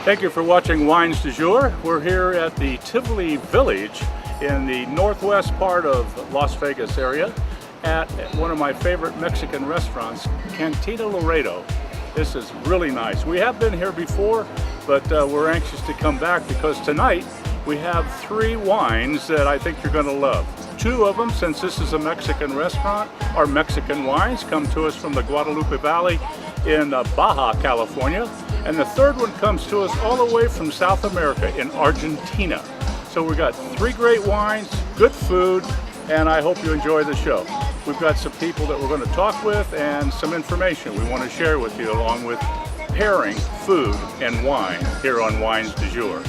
Thank you for watching Wines du Jour. We're here at the Tivoli Village in the northwest part of Las Vegas area at one of my favorite Mexican restaurants, Cantina Laredo. This is really nice. We have been here before, but we're anxious to come back because tonight we have 3 wines that I think you're going to love. 2 of them, since this is a Mexican restaurant, are Mexican wines, come to us from the Guadalupe Valley in Baja, California. And the third one comes to us all the way from South America in Argentina. So we've got 3 great wines, good food, and I hope you enjoy the show. We've got some people that we're going to talk with and some information we want to share with you along with pairing food and wine here on Wines du Jour.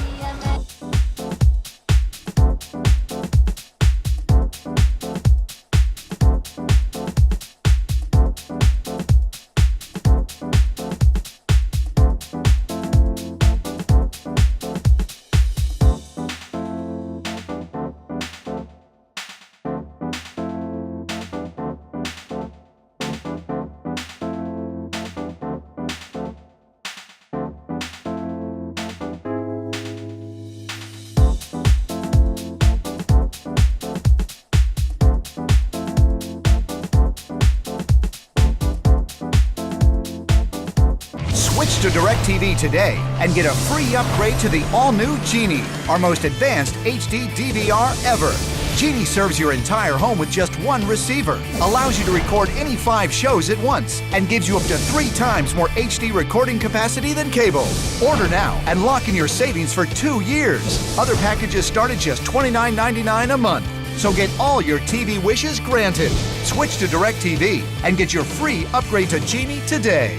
Switch to DirecTV today and get a free upgrade to the all-new Genie, our most advanced HD DVR ever. Genie serves your entire home with just 1 receiver, allows you to record any 5 shows at once, and gives you up to 3 times more HD recording capacity than cable. Order now and lock in your savings for 2 years. Other packages start at just $29.99 a month. So get all your TV wishes granted. Switch to DirecTV and get your free upgrade to Genie today.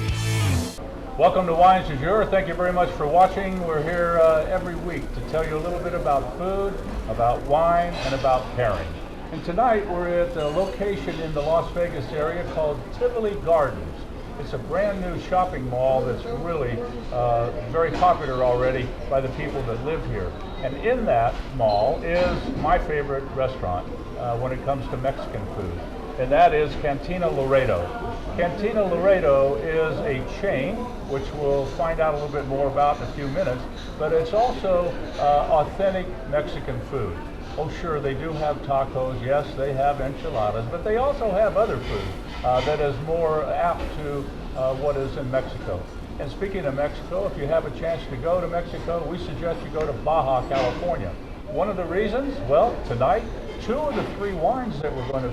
Welcome to Wines du Jour. Thank you very much for watching. We're here every week to tell you a little bit about food, about wine, and about pairing. And tonight we're at a location in the Las Vegas area called Tivoli Gardens. It's a brand new shopping mall that's really very popular already by the people that live here. And in that mall is my favorite restaurant when it comes to Mexican food, and that is Cantina Laredo. Cantina Laredo is a chain, which we'll find out a little bit more about in a few minutes, but it's also authentic Mexican food. Oh sure, they do have tacos, yes, they have enchiladas, but they also have other food that is more apt to what is in Mexico. And speaking of Mexico, if you have a chance to go to Mexico, we suggest you go to Baja, California. One of the reasons, well, tonight, 2 of the 3 wines that we're going to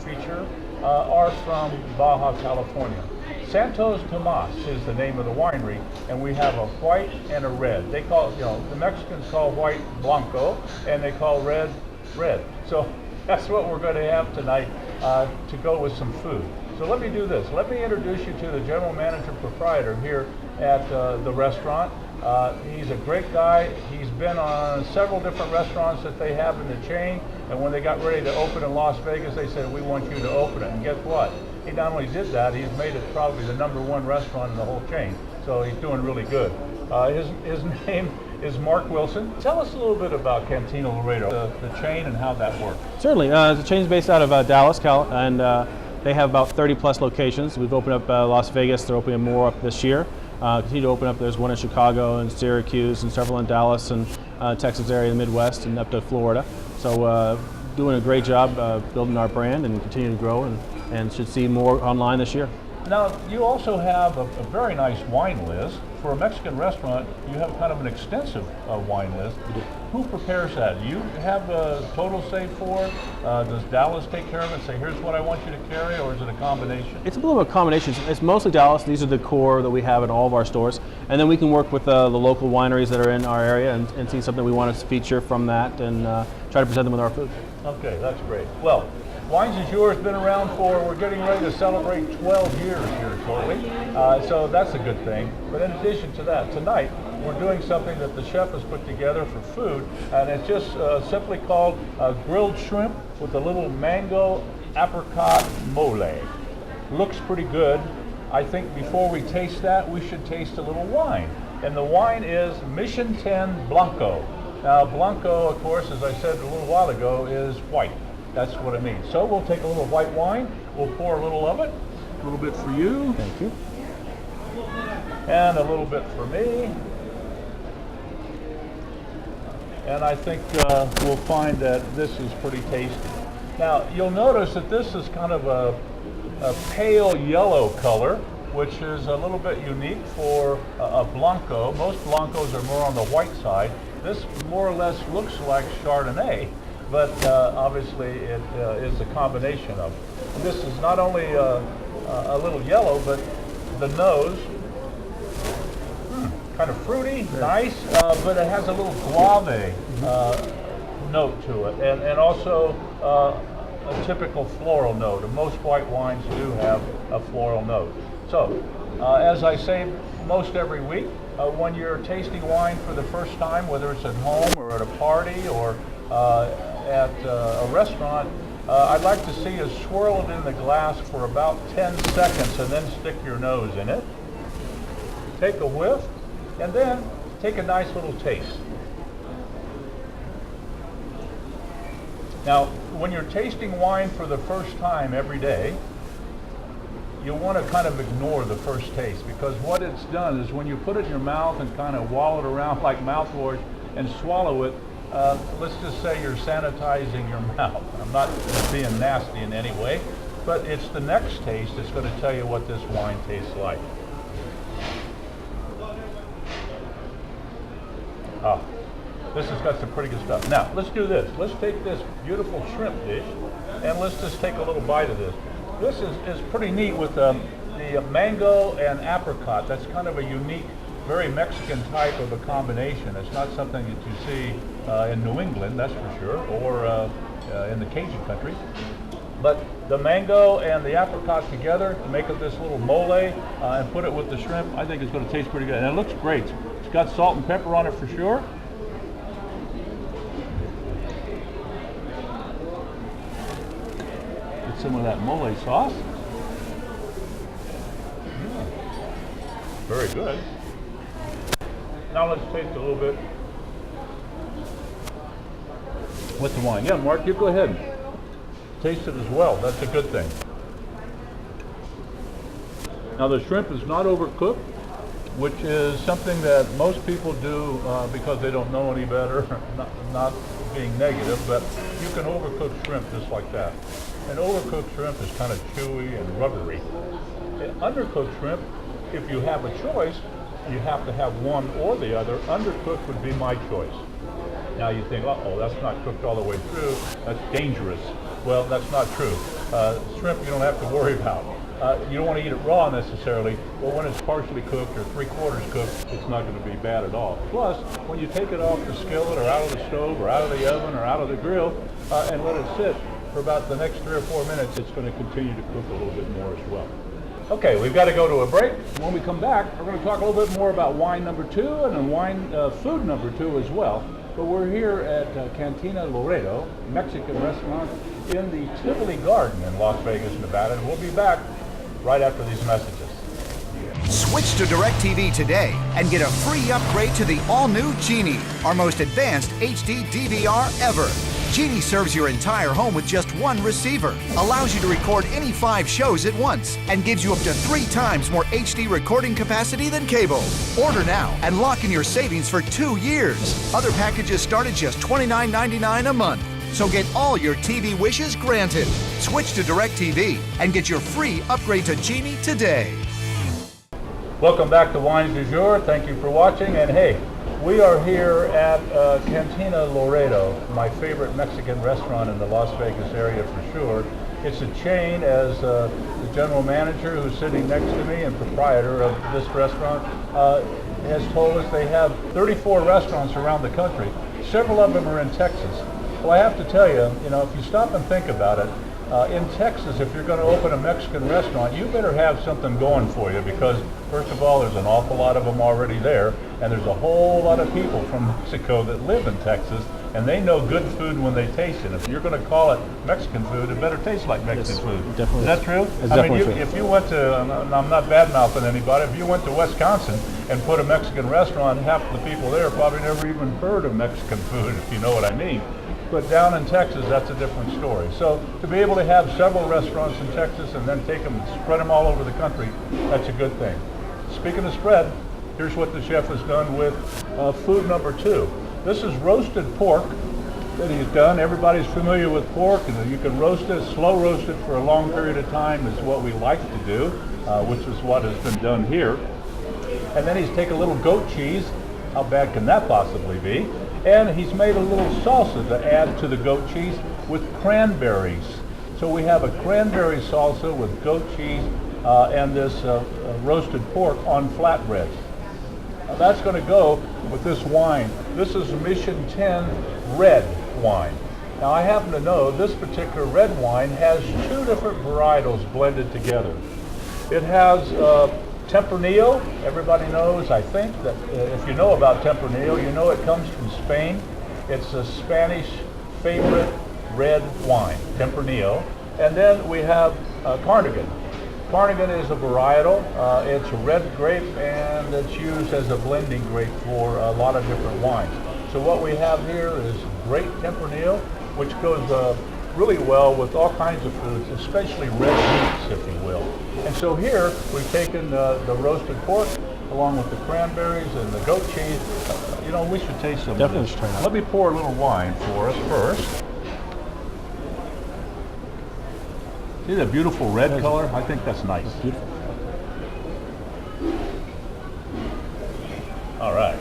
feature are from Baja, California. Santos Tomas is the name of the winery, and we have a white and a red. They call, the Mexicans call white blanco, and they call red red. So that's what we're going to have tonight to go with some food. So let me do this. Let me introduce you to the general manager proprietor here at the restaurant. He's a great guy. He's been on several different restaurants that they have in the chain, and when they got ready to open in Las Vegas, they said, we want you to open it. And guess what? He not only did that, he's made it probably the #1 restaurant in the whole chain. So he's doing really good. His name is Mark Wilson. Tell us a little bit about Cantina Laredo, the chain, and how that works. Certainly. The chain's based out of Dallas, and they have about 30 plus locations. We've opened up Las Vegas. They're opening more up this year. Continue to open up. There's one in Chicago and Syracuse and several in Dallas and Texas area, the Midwest, and up to Florida. So doing a great job building our brand and continue to grow, and should see more online this year. Now, you also have a very nice wine list. For a Mexican restaurant, you have kind of an extensive wine list. Who prepares that? Do you have a total say for? Does Dallas take care of it and say, here's what I want you to carry, or is it a combination? It's a little bit of a combination. It's mostly Dallas. These are the core that we have in all of our stores. And then we can work with the local wineries that are in our area and see something we want to feature from that and try to present them with our food. Okay, that's great. Well, Wines du Jour has been around we're getting ready to celebrate 12 years here shortly, so that's a good thing. But in addition to that, tonight we're doing something that the chef has put together for food, and it's just simply called grilled shrimp with a little mango apricot mole. Looks pretty good. I think before we taste that, we should taste a little wine. And the wine is Mission 10 Blanco. Now, Blanco, of course, as I said a little while ago, is white. That's what it means. So we'll take a little white wine, we'll pour a little of it, a little bit for you. Thank you. And a little bit for me. and I think we'll find that this is pretty tasty. Now, you'll notice that this is kind of a pale yellow color, which is a little bit unique for a Blanco. Most Blancos are more on the white side. This more or less looks like Chardonnay, but obviously it is a combination of. This is not only a little yellow, but the nose, kind of fruity, nice, but it has a little guave note to it, and also a typical floral note. And most white wines do have a floral note. So, as I say most every week, when you're tasting wine for the first time, whether it's at home or at a party or at a restaurant, I'd like to see you swirl it in the glass for about 10 seconds and then stick your nose in it. Take a whiff, and then take a nice little taste. Now, when you're tasting wine for the first time every day, you want to kind of ignore the first taste, because what it's done is when you put it in your mouth and kind of wallow it around like mouthwash and swallow it, let's just say you're sanitizing your mouth. I'm not being nasty in any way, but it's the next taste that's going to tell you what this wine tastes like. Ah, this has got some pretty good stuff. Now, let's do this. Let's take this beautiful shrimp dish and let's just take a little bite of this. This is pretty neat with the mango and apricot. That's kind of a unique, very Mexican type of a combination. It's not something that you see in New England, that's for sure, or in the Cajun country. But the mango and the apricot together make up this little mole and put it with the shrimp. I think it's going to taste pretty good. And it looks great. It's got salt and pepper on it for sure. Get some of that mole sauce. Very good. Now let's taste a little bit with the wine. Yeah, Mark, you go ahead. Taste it as well. That's a good thing. Now the shrimp is not overcooked, which is something that most people do because they don't know any better, not being negative, but you can overcook shrimp just like that. And overcooked shrimp is kind of chewy and rubbery. And undercooked shrimp, if you have a choice, you have to have one or the other. Undercooked would be my choice. Now you think, uh-oh, that's not cooked all the way through. That's dangerous. Well, that's not true. Shrimp you don't have to worry about. You don't want to eat it raw necessarily, but when it's partially cooked or 3/4 cooked, it's not going to be bad at all. Plus, when you take it off the skillet or out of the stove or out of the oven or out of the grill and let it sit for about the next 3 or 4 minutes, it's going to continue to cook a little bit more as well. Okay, we've got to go to a break. When we come back, we're going to talk a little bit more about wine number 2 and then wine food number 2 as well. But we're here at Cantina Laredo, Mexican restaurant in the Tivoli Garden in Las Vegas, Nevada. And we'll be back right after these messages. Switch to DirecTV today and get a free upgrade to the all-new Genie, our most advanced HD DVR ever. Genie serves your entire home with just one receiver, allows you to record any 5 shows at once, and gives you up to 3 times more HD recording capacity than cable. Order now and lock in your savings for 2 years. Other packages start at just $29.99 a month. So get all your TV wishes granted. Switch to DirecTV and get your free upgrade to Genie today. Welcome back to Wines du Jour. Thank you for watching. And hey, we are here at Cantina Laredo, my favorite Mexican restaurant in the Las Vegas area for sure. It's a chain, as the general manager who's sitting next to me and proprietor of this restaurant has told us they have 34 restaurants around the country. Several of them are in Texas. Well, I have to tell you, if you stop and think about it, in Texas, if you're going to open a Mexican restaurant, you better have something going for you because, first of all, there's an awful lot of them already there, and there's a whole lot of people from Mexico that live in Texas, and they know good food when they taste it. If you're going to call it Mexican food, it better taste like Mexican food. Definitely. Is that true? It's definitely true. If you went to, and I'm not bad-mouthing anybody, if you went to Wisconsin and put a Mexican restaurant, half the people there probably never even heard of Mexican food, if you know what I mean. But down in Texas, that's a different story. So to be able to have several restaurants in Texas and then take them and spread them all over the country, that's a good thing. Speaking of spread, here's what the chef has done with food number 2. This is roasted pork that he's done. Everybody's familiar with pork, and you can roast it, slow roast it for a long period of time is what we like to do, which is what has been done here. And then he's taken a little goat cheese. How bad can that possibly be? And he's made a little salsa to add to the goat cheese with cranberries. So we have a cranberry salsa with goat cheese and this roasted pork on flatbreads. Now that's going to go with this wine. This is Mission 10 red wine. Now I happen to know this particular red wine has two different varietals blended together. It has Tempranillo. Everybody knows, I think, that if you know about Tempranillo, you know it comes from Spain. It's a Spanish favorite red wine, Tempranillo. And then we have Carnigan. Carnigan is a varietal. It's a red grape, and it's used as a blending grape for a lot of different wines. So what we have here is great Tempranillo, which goes really well with all kinds of foods, especially red meats, if you will. And so here we've taken the roasted pork along with the cranberries and the goat cheese. You know, we should taste some Definitely of this. should try that. Let me pour a little wine for us first. See the beautiful red color? I think that's nice. That's beautiful. All right.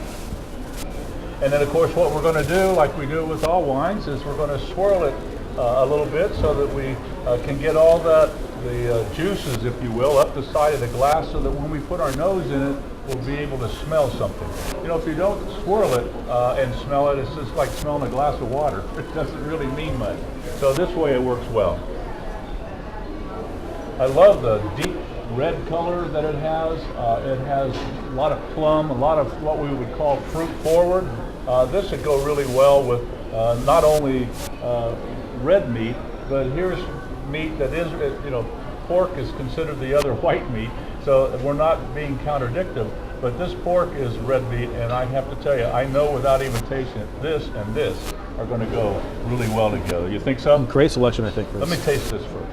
And then of course what we're going to do, like we do with all wines, is we're going to swirl it a little bit so that we can get all the juices, if you will, up the side of the glass so that when we put our nose in it, we'll be able to smell something. You know, if you don't swirl it and smell it, it's just like smelling a glass of water. It doesn't really mean much. So this way it works well. I love the deep red color that it has. It has a lot of plum, a lot of what we would call fruit forward. This would go really well with not only red meat, but here's meat that is, you know, pork is considered the other white meat, so we're not being contradictory, but this pork is red meat, and I have to tell you, I know without even tasting it, this and this are going to go really well together. You think so? Great selection, I think. For Let me this. taste this first.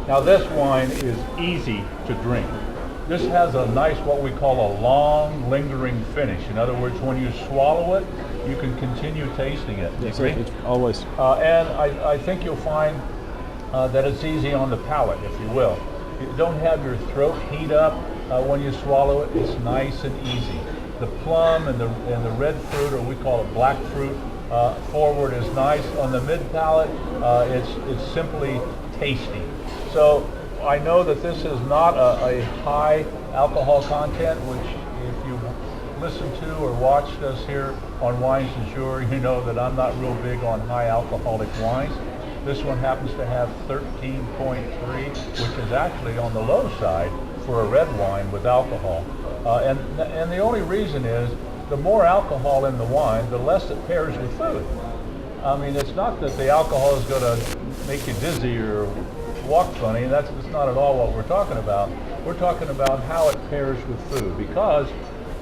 Now this wine is easy to drink. This has a nice, what we call a long, lingering finish. In other words, when you swallow it, you can continue tasting it. Yes, Agree? it's always. And I think you'll find that it's easy on the palate, if you will. You don't have your throat heat up when you swallow it. It's nice and easy. The plum and the red fruit, or we call it black fruit, forward is nice. On the mid palate, it's simply tasty. So I know that this is not a high alcohol content, which if you listen to or watched us here on Wines du Jour, you know that I'm not real big on high alcoholic wines. This one happens to have 13.3, which is actually on the low side for a red wine with alcohol. And the only reason is the more alcohol in the wine, the less it pairs with food. I mean, it's not that the alcohol is going to make you dizzy or walk funny. That's not at all what we're talking about. We're talking about how it pairs with food, because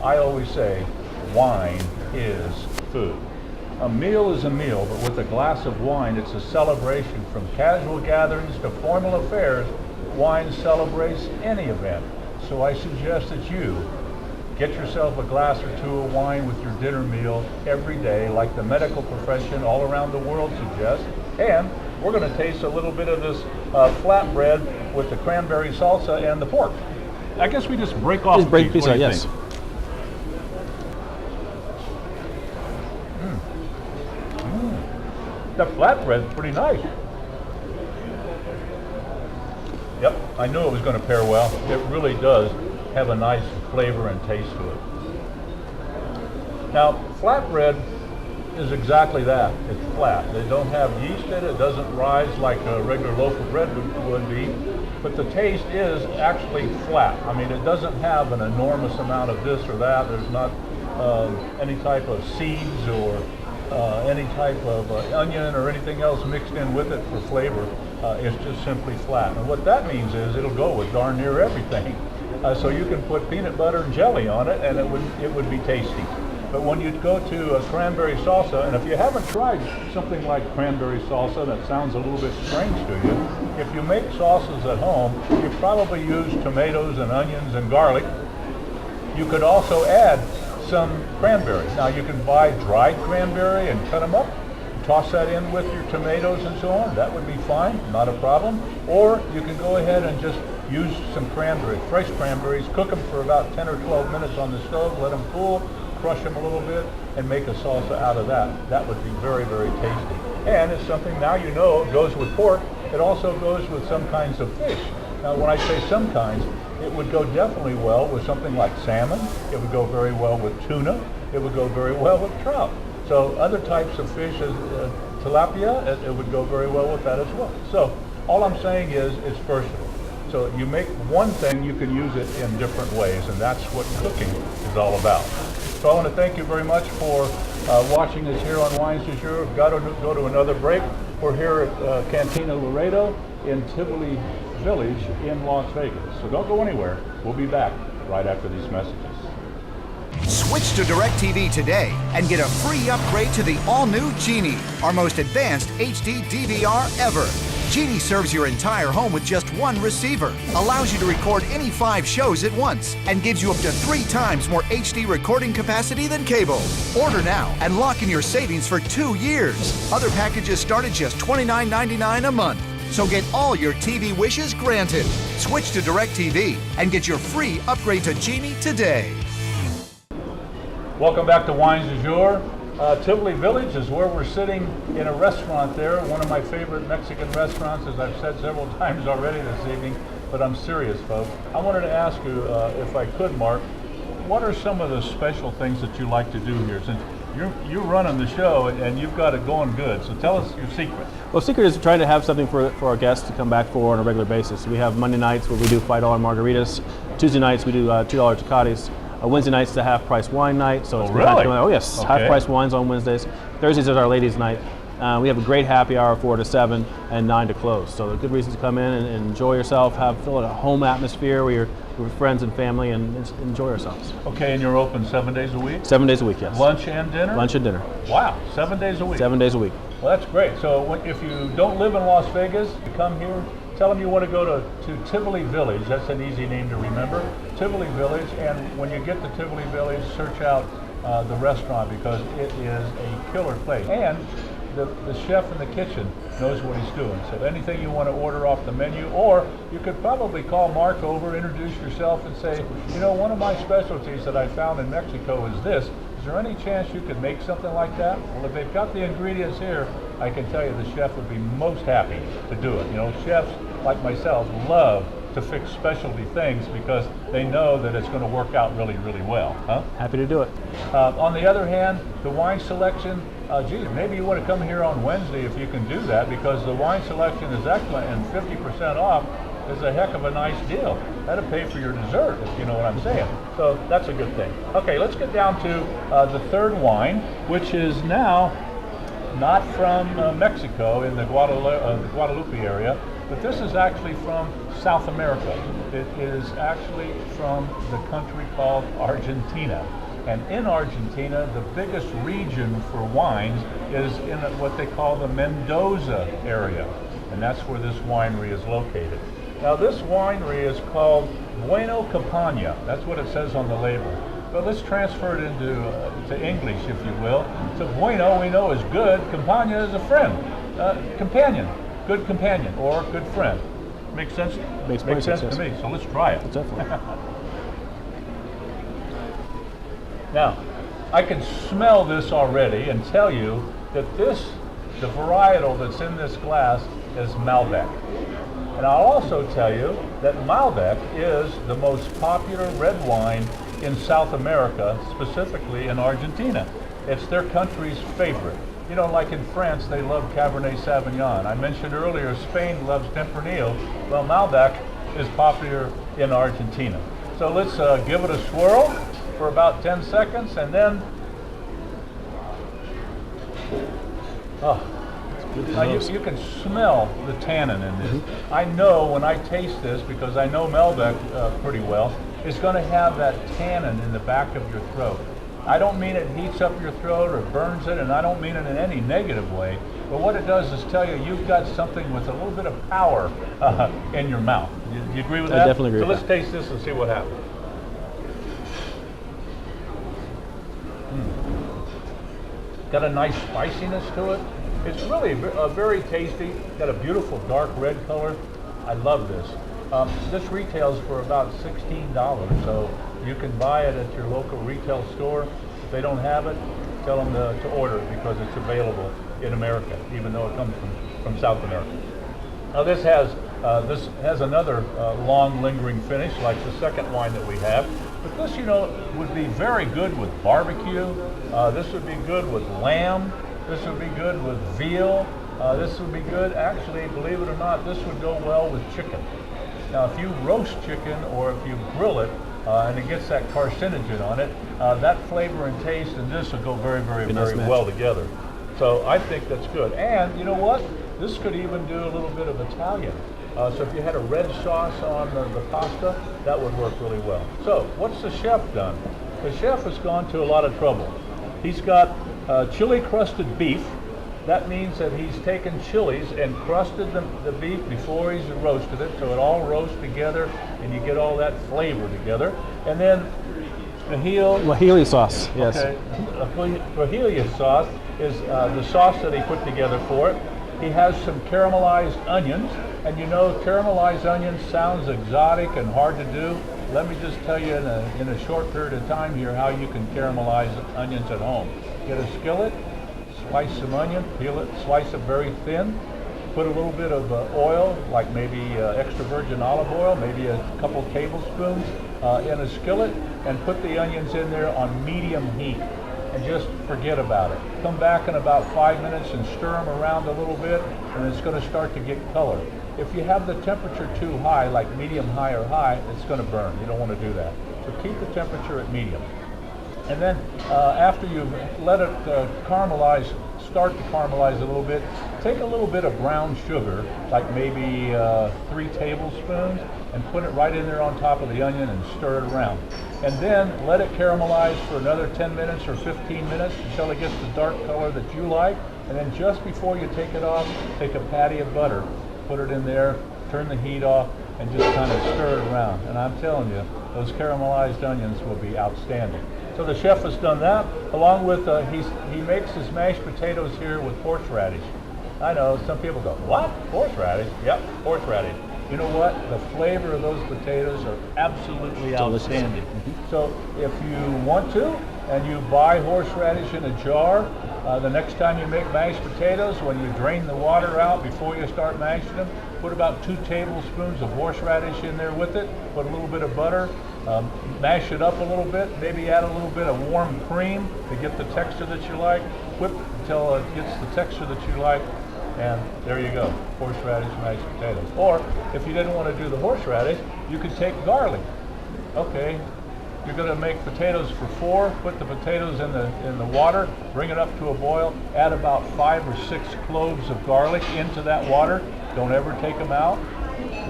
I always say wine is food. A meal is a meal, but with a glass of wine, it's a celebration. From casual gatherings to formal affairs, wine celebrates any event. So I suggest that you get yourself a glass or two of wine with your dinner meal every day, like the medical profession all around the world suggests. And we're going to taste a little bit of this flatbread with the cranberry salsa and the pork. I guess we just break off Just break a piece. pizza, What do you yes. think? That flatbread's pretty nice. Yep, I knew it was going to pair well. It really does have a nice flavor and taste to it. Now, flatbread is exactly that. It's flat. They don't have yeast in it. It doesn't rise like a regular loaf of bread would be. But the taste is actually flat. I mean, it doesn't have an enormous amount of this or that. There's not any type of seeds or any type of onion or anything else mixed in with it for flavor. It's just simply flat. And what that means is it'll go with darn near everything. So you can put peanut butter and jelly on it, and it would be tasty. But when you go to a cranberry salsa, and if you haven't tried something like cranberry salsa, that sounds a little bit strange to you. If you make sauces at home, you probably use tomatoes and onions and garlic, You could also add some cranberries. Now you can buy dried cranberry and cut them up, toss that in with your tomatoes and so on. That would be fine, not a problem. Or you can go ahead and just use some cranberries, fresh cranberries, cook them for about 10 or 12 minutes on the stove, let them cool, crush them a little bit, and make a salsa out of that. That would be very, very tasty. And it's something now you know it goes with pork. It also goes with some kinds of fish. Now when I say some kinds, it would go definitely well with something like salmon. It would go very well with tuna. It would go very well with trout. So other types of fish, tilapia, it would go very well with that as well. So all I'm saying is it's versatile. So you make one thing, you can use it in different ways, and that's what cooking is all about. So I want to thank you very much for watching us here on Wines du Jour. We've got to go to another break. We're here at Cantina Laredo in Tivoli Village in Las Vegas. So don't go anywhere. We'll be back right after these messages. Switch to DirecTV today and get a free upgrade to the all-new Genie, our most advanced HD DVR ever. Genie serves your entire home with just one receiver, allows you to record any 5 shows at once, and gives you up to 3 times more HD recording capacity than cable. Order now and lock in your savings for 2 years. Other packages start at just $29.99 a month. So get all your TV wishes granted. Switch to DirecTV and get your free upgrade to Genie today. Welcome back to Wines du Jour. Tivoli Village is where we're sitting in a restaurant there, one of my favorite Mexican restaurants, as I've said several times already this evening, but I'm serious, folks. I wanted to ask you, if I could, Mark, what are some of the special things that you like to do here? Since you're running the show and you've got it going good, so tell us your secret. Well, secret is trying to have something for our guests to come back for on a regular basis. We have Monday nights where we do $5 margaritas. Tuesday nights we do $2 Tecates. Wednesday night's the half-price wine night. So it's really? Oh yes, okay. Half-price wines on Wednesdays. Thursdays is our ladies' night. We have a great happy hour 4 to 7 and 9 to close. So a good reason to come in and enjoy yourself, feel a home atmosphere where you're with friends and family and enjoy ourselves. Okay, and you're open 7 days a week? 7 days a week, yes. Lunch and dinner? Lunch and dinner. Wow, 7 days a week? 7 days a week. Well, that's great. So if you don't live in Las Vegas, you come here, tell them you want to go to Tivoli Village. That's an easy name to remember. Tivoli Village, and when you get to Tivoli Village, search out the restaurant because it is a killer place. And the chef in the kitchen knows what he's doing. So anything you want to order off the menu, or you could probably call Mark over, introduce yourself and say, you know, one of my specialties that I found in Mexico is this. Is there any chance you could make something like that? Well, if they've got the ingredients here, I can tell you the chef would be most happy to do it. You know, chefs like myself love to fix specialty things because they know that it's going to work out really, really well. Huh? Happy to do it. On the other hand, the wine selection, geez, maybe you want to come here on Wednesday if you can do that, because the wine selection is excellent and 50% off is a heck of a nice deal. That'll pay for your dessert, if you know what I'm saying. So that's a good thing. Okay, let's get down to the third wine, which is now not from Mexico in the Guadalupe area, but this is actually from South America. It is actually from the country called Argentina. And in Argentina, the biggest region for wines is in what they call the Mendoza area. And that's where this winery is located. Now this winery is called Bueno Campana. That's what it says on the label. But let's transfer it into to English, if you will. So bueno, we know, is good. Campana is a friend, companion, good companion, or good friend. Makes sense? Makes sense to me. So let's try it. Definitely. Now, I can smell this already and tell you that the varietal that's in this glass is Malbec. And I'll also tell you that Malbec is the most popular red wine in South America, specifically in Argentina. It's their country's favorite. You know, like in France, they love Cabernet Sauvignon. I mentioned earlier, Spain loves Tempranillo. Well, Malbec is popular in Argentina. So let's give it a swirl for about 10 seconds, and then, now you can smell the tannin in this. Mm-hmm. I know when I taste this, because I know Malbec pretty well, it's going to have that tannin in the back of your throat. I don't mean it heats up your throat or burns it, and I don't mean it in any negative way, but what it does is tell you you've got something with a little bit of power in your mouth. You agree with that? I definitely agree with that. So let's taste this and see what happens. got a nice spiciness to it. It's really very tasty, got a beautiful dark red color. I love this. This retails for about $16, so you can buy it at your local retail store. If they don't have it, tell them to order it because it's available in America, even though it comes from South America. Now this has another long lingering finish like the second wine that we have, but this, you know, would be very good with barbecue. This would be good with lamb. This would be good with veal. This would be good, actually, believe it or not, this would go well with chicken. Now if you roast chicken or if you grill it and it gets that carcinogen on it, that flavor and taste and this will go very, very, very well together. So I think that's good. And you know what? This could even do a little bit of Italian. So if you had a red sauce on the pasta, that would work really well. So what's the chef done? The chef has gone to a lot of trouble. He's got chili crusted beef. That means that he's taken chilies and crusted the beef before he's roasted it, so it all roasts together and you get all that flavor together. And then Guajillo sauce, yes. Okay. Guajillo sauce is the sauce that he put together for it. He has some caramelized onions, and you know caramelized onions sounds exotic and hard to do. Let me just tell you in a short period of time here how you can caramelize onions at home. Get a skillet, slice some onion, peel it, slice it very thin, put a little bit of oil, like maybe extra virgin olive oil, maybe a couple tablespoons in a skillet, and put the onions in there on medium heat. And just forget about it. Come back in about 5 minutes and stir them around a little bit, and it's going to start to get color. If you have the temperature too high, like medium high or high, it's going to burn. You don't want to do that. So keep the temperature at medium. And then after you've let it caramelize, start to caramelize a little bit, take a little bit of brown sugar, like maybe 3 tablespoons, and put it right in there on top of the onion and stir it around. And then let it caramelize for another 10 minutes or 15 minutes until it gets the dark color that you like. And then just before you take it off, take a patty of butter, put it in there, turn the heat off, and just kind of stir it around. And I'm telling you, those caramelized onions will be outstanding. So the chef has done that, along with, he makes his mashed potatoes here with horseradish. I know, some people go, what? Horseradish? Yep, horseradish. You know what? The flavor of those potatoes are absolutely outstanding. So if you want to, and you buy horseradish in a jar, the next time you make mashed potatoes, when you drain the water out before you start mashing them, put about 2 tablespoons of horseradish in there with it, put a little bit of butter, mash it up a little bit, maybe add a little bit of warm cream to get the texture that you like, whip until it gets the texture that you like, and there you go, horseradish mashed potatoes. Or if you didn't want to do the horseradish, you could take garlic. Okay, you're going to make potatoes for 4, put the potatoes in the water, bring it up to a boil, add about 5 or 6 cloves of garlic into that water. Don't ever take them out.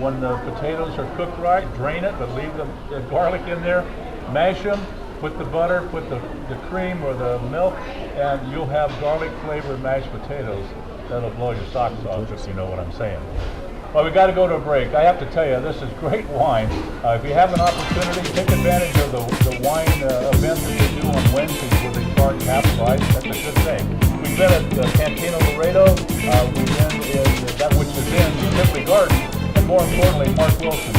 When the potatoes are cooked right, drain it, but leave the garlic in there, mash them, put the butter, put the cream or the milk, and you'll have garlic flavored mashed potatoes. That'll blow your socks off if you know what I'm saying. Well, we got to go to a break. I have to tell you, this is great wine. If you have an opportunity, take advantage of the wine event that they do on Wednesdays where they charge half price. That's a good thing. We've been at Cantina Laredo. We've been in that which is in Tivoli Garden, and more importantly, Mark Wilson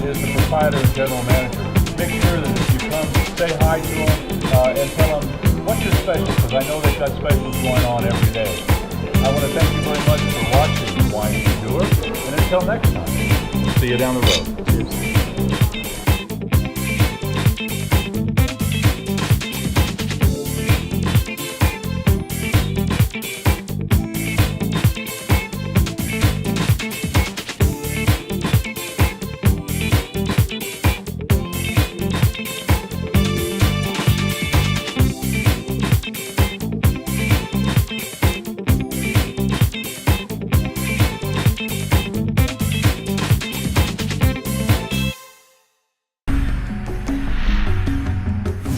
is the proprietor and general manager. Make sure that if you come, say hi to them and tell them what's your special, because I know they've got specials going on every day. I want to thank you very much for watching Wine Tour, and until next time, see you down the road. Cheers.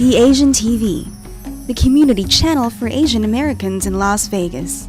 VAsianTV, the community channel for Asian Americans in Las Vegas.